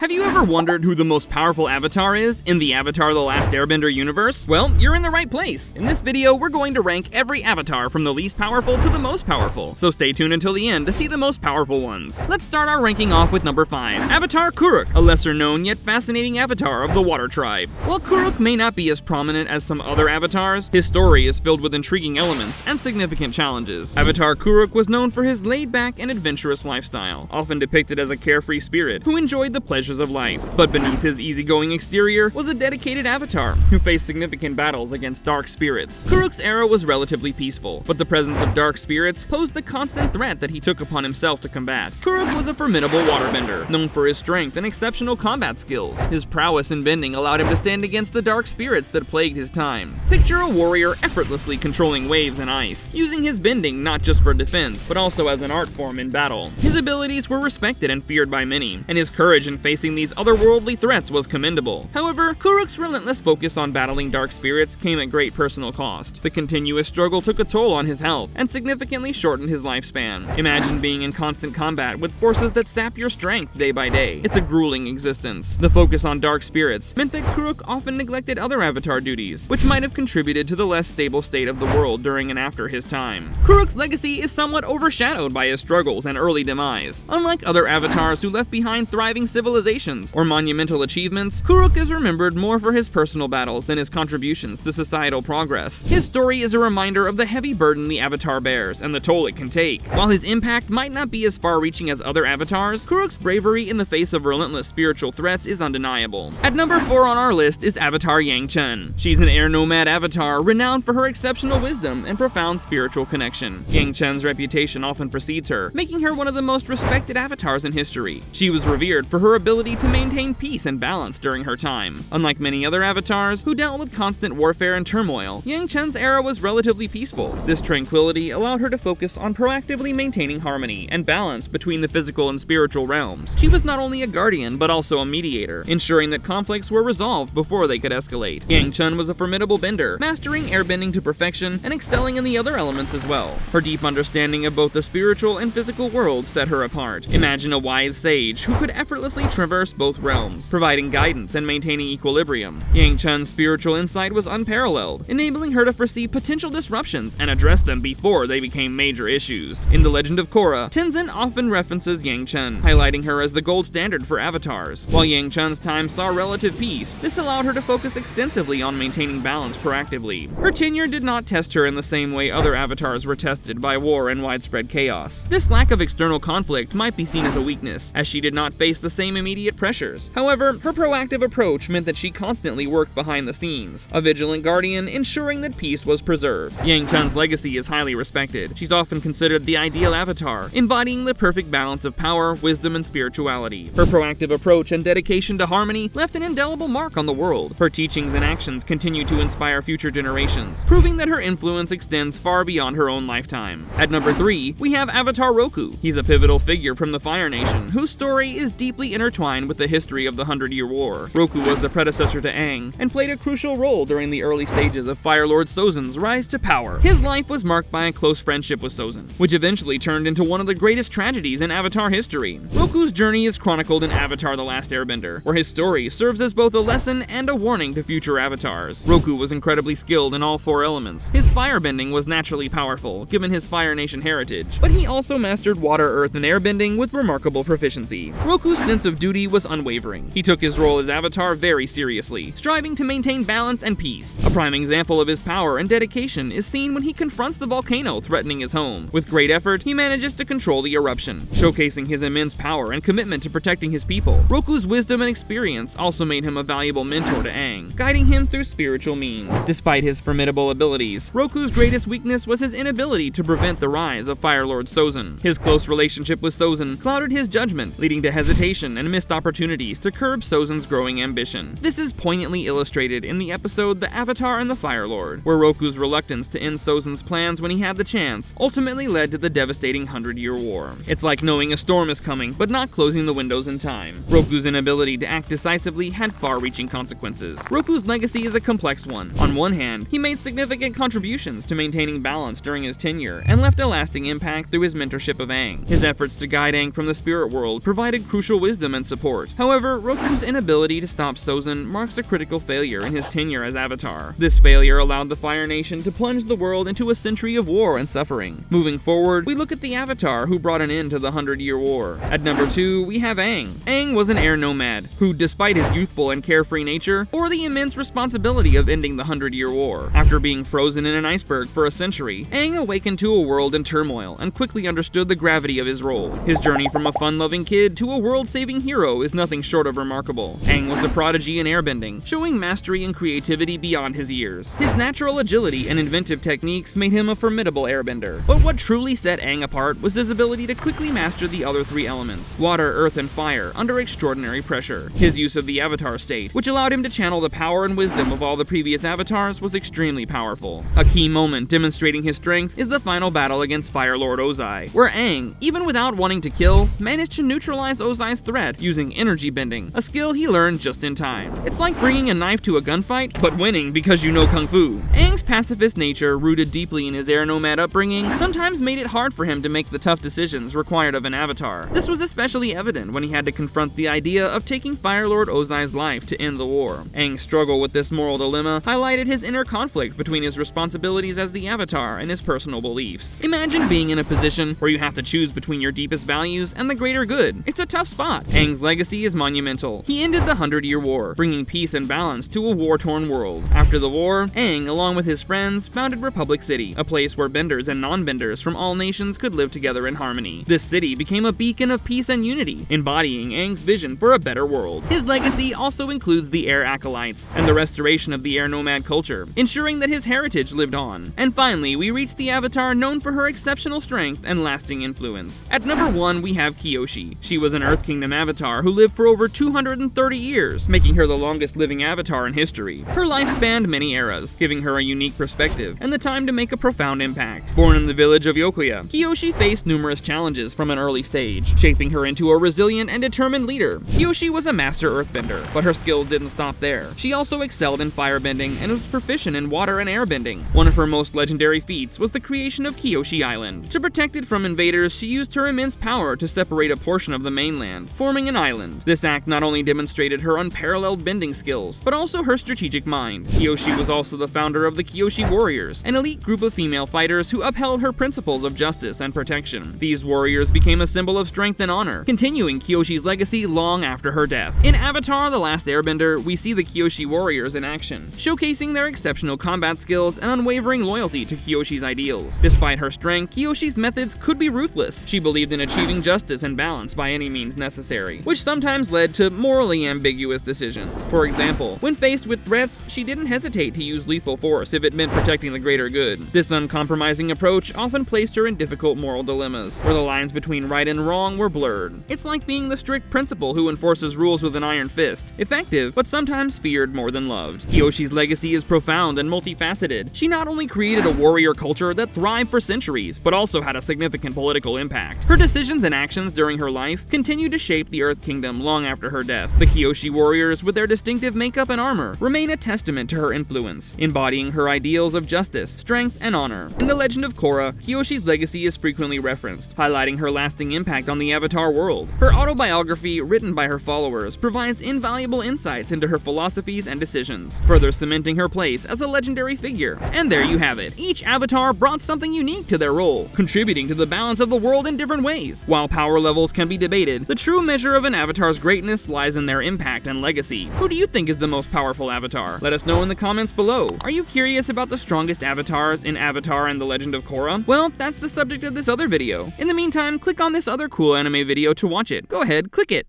Have you ever wondered who the most powerful avatar is in the Avatar: The Last Airbender universe? Well, you're in the right place. In this video, we're going to rank every avatar from the least powerful to the most powerful, so stay tuned until the end to see the most powerful ones. Let's start our ranking off with number 5, Avatar Kuruk, a lesser known yet fascinating avatar of the Water Tribe. While Kuruk may not be as prominent as some other avatars, his story is filled with intriguing elements and significant challenges. Avatar Kuruk was known for his laid-back and adventurous lifestyle, often depicted as a carefree spirit who enjoyed the pleasures of life. But beneath his easygoing exterior was a dedicated avatar who faced significant battles against dark spirits. Kuruk's era was relatively peaceful, but the presence of dark spirits posed a constant threat that he took upon himself to combat. Kuruk was a formidable waterbender, known for his strength and exceptional combat skills. His prowess in bending allowed him to stand against the dark spirits that plagued his time. Picture a warrior effortlessly controlling waves and ice, using his bending not just for defense, but also as an art form in battle. His abilities were respected and feared by many, and his courage in facing these otherworldly threats was commendable. However, Kuruk's relentless focus on battling dark spirits came at great personal cost. The continuous struggle took a toll on his health and significantly shortened his lifespan. Imagine being in constant combat with forces that sap your strength day by day. It's a grueling existence. The focus on dark spirits meant that Kuruk often neglected other avatar duties, which might have contributed to the less stable state of the world during and after his time. Kuruk's legacy is somewhat overshadowed by his struggles and early demise. Unlike other avatars who left behind thriving civilizations or monumental achievements, Kuruk is remembered more for his personal battles than his contributions to societal progress. His story is a reminder of the heavy burden the avatar bears and the toll it can take. While his impact might not be as far-reaching as other avatars, Kuruk's bravery in the face of relentless spiritual threats is undeniable. At number 4 on our list is Avatar Chun. She's an air nomad avatar renowned for her exceptional wisdom and profound spiritual connection. Chun's reputation often precedes her, making her one of the most respected avatars in history. She was revered for her ability to maintain peace and balance during her time. Unlike many other avatars who dealt with constant warfare and turmoil, Chun's era was relatively peaceful. This tranquility allowed her to focus on proactively maintaining harmony and balance between the physical and spiritual realms. She was not only a guardian, but also a mediator, ensuring that conflicts were resolved before they could escalate. Chun was a formidable bender, mastering airbending to perfection and excelling in the other elements as well. Her deep understanding of both the spiritual and physical worlds set her apart. Imagine a wise sage who could effortlessly traverse both realms, providing guidance and maintaining equilibrium. Chun's spiritual insight was unparalleled, enabling her to foresee potential disruptions and address them before they became major issues. In The Legend of Korra, Tenzin often references Chun, highlighting her as the gold standard for avatars. While Chun's time saw relative peace, this allowed her to focus extensively on maintaining balance proactively. Her tenure did not test her in the same way other avatars were tested by war and widespread chaos. This lack of external conflict might be seen as a weakness, as she did not face the same immediate pressures. However, her proactive approach meant that she constantly worked behind the scenes, a vigilant guardian ensuring that peace was preserved. Chun's legacy is highly respected. She's often considered the ideal avatar, embodying the perfect balance of power, wisdom, and spirituality. Her proactive approach and dedication to harmony left an indelible mark on the world. Her teachings and actions continue to inspire future generations, proving that her influence extends far beyond her own lifetime. At number 3, we have Avatar Roku. He's a pivotal figure from the Fire Nation, whose story is deeply intertwined with the history of the 100-Year War. Roku was the predecessor to Aang, and played a crucial role during the early stages of Fire Lord Sozin's rise to power. His life was marked by a close friendship with Sozin, which eventually turned into one of the greatest tragedies in Avatar history. Roku's journey is chronicled in Avatar: The Last Airbender, where his story serves as both a lesson and a warning to future avatars. Roku was incredibly skilled in all 4 elements. His firebending was naturally powerful, given his Fire Nation heritage, but he also mastered water, earth, and airbending with remarkable proficiency. Roku's sense of duty was unwavering. He took his role as Avatar very seriously, striving to maintain balance and peace. A prime example of his power and dedication is seen when he confronts the volcano threatening his home. With great effort, he manages to control the eruption, showcasing his immense power and commitment to protecting his people. Roku's wisdom and experience also made him a valuable mentor to Aang, guiding him through spiritual means. Despite his formidable abilities, Roku's greatest weakness was his inability to prevent the rise of Fire Lord Sozin. His close relationship with Sozin clouded his judgment, leading to hesitation and missed opportunities to curb Sozin's growing ambition. This is poignantly illustrated in the episode The Avatar and the Fire Lord, where Roku's reluctance to end Sozin's plans when he had the chance ultimately led to the devastating 100-Year War. It's like knowing a storm is coming, but not closing the windows in time. Roku's inability to act decisively had far-reaching consequences. Roku's legacy is a complex one. On one hand, he made significant contributions to maintaining balance during his tenure, and left a lasting impact through his mentorship of Aang. His efforts to guide Aang from the spirit world provided crucial wisdom and support. However, Roku's inability to stop Sozin marks a critical failure in his tenure as Avatar. This failure allowed the Fire Nation to plunge the world into a century of war and suffering. Moving forward, we look at the Avatar who brought an end to the 100-Year War. At number 2, we have Aang. Aang was an air nomad who, despite his youthful and carefree nature, bore the immense responsibility of ending the 100-Year War. After being frozen in an iceberg for a century, Aang awakened to a world in turmoil and quickly understood the gravity of his role. His journey from a fun-loving kid to a world-saving hero is nothing short of remarkable. Aang was a prodigy in airbending, showing mastery and creativity beyond his years. His natural agility and inventive techniques made him a formidable airbender. But what truly set Aang apart was his ability to quickly master the other 3 elements, water, earth, and fire, under extraordinary pressure. His use of the Avatar state, which allowed him to channel the power and wisdom of all the previous Avatars, was extremely powerful. A key moment demonstrating his strength is the final battle against Fire Lord Ozai, where Aang, even without wanting to kill, managed to neutralize Ozai's threat using energy bending, a skill he learned just in time. It's like bringing a knife to a gunfight, but winning because you know Kung Fu. Aang's pacifist nature, rooted deeply in his air nomad upbringing, sometimes made it hard for him to make the tough decisions required of an Avatar. This was especially evident when he had to confront the idea of taking Fire Lord Ozai's life to end the war. Aang's struggle with this moral dilemma highlighted his inner conflict between his responsibilities as the Avatar and his personal beliefs. Imagine being in a position where you have to choose between your deepest values and the greater good. It's a tough spot. Aang's legacy is monumental. He ended the 100-Year War, bringing peace and balance to a war-torn world. After the war, Aang, along with his friends, founded Republic City, a place where benders and non-benders from all nations could live together in harmony. This city became a beacon of peace and unity, embodying Aang's vision for a better world. His legacy also includes the Air Acolytes and the restoration of the air nomad culture, ensuring that his heritage lived on. And finally, we reach the Avatar known for her exceptional strength and lasting influence. At number 1, we have Koshi. She was an Earth Kingdom Avatar who lived for over 230 years, making her the longest living Avatar in history. Her life spanned many eras, giving her a unique perspective and the time to make a profound impact. Born in the village of Yokoya, Koshi faced numerous challenges from an early stage, shaping her into a resilient and determined leader. Koshi was a master earthbender, but her skills didn't stop there. She also excelled in firebending and was proficient in water and airbending. One of her most legendary feats was the creation of Koshi Island. To protect it from invaders, she used her immense power to separate a portion of the mainland, forming an island. This act not only demonstrated her unparalleled bending skills, but also her strategic mind. Koshi was also the founder of the Koshi Warriors, an elite group of female fighters who upheld her principles of justice and protection. These warriors became a symbol of strength and honor, continuing Kyoshi's legacy long after her death. In Avatar: The Last Airbender, we see the Koshi Warriors in action, showcasing their exceptional combat skills and unwavering loyalty to Kyoshi's ideals. Despite her strength, Kyoshi's methods could be ruthless. She believed in achieving justice and balance by any means necessary, which sometimes led to morally ambiguous decisions. For example, when faced with threats, she didn't hesitate to use lethal force if it meant protecting the greater good. This uncompromising approach often placed her in difficult moral dilemmas, where the lines between right and wrong were blurred. It's like being the strict principal who enforces rules with an iron fist. Effective, but sometimes feared more than loved. Kyoshi's legacy is profound and multifaceted. She not only created a warrior culture that thrived for centuries, but also had a significant political impact. Her decisions and actions during her life continued to shape the Earth Kingdom long after her death. The Koshi warriors, with their distinctive makeup and armor, remain a testament to her influence, embodying her ideals of justice, strength, and honor. In The Legend of Korra, Kyoshi's legacy is frequently referenced, highlighting her lasting impact on the Avatar world. Her autobiography, written by her followers, provides invaluable insights into her philosophies and decisions, further cementing her place as a legendary figure. And there you have it. Each Avatar brought something unique to their role, contributing to the balance of the world in different ways. While power levels can be debated, the true measure of an Avatar's greatness lies in their impact and legacy. Who do you think is the most powerful Avatar? Let us know in the comments below. Are you curious about the strongest Avatars in Avatar and The Legend of Korra? Well, that's the subject of this other video. In the meantime, click on this other cool anime video to watch it. Go ahead, click it.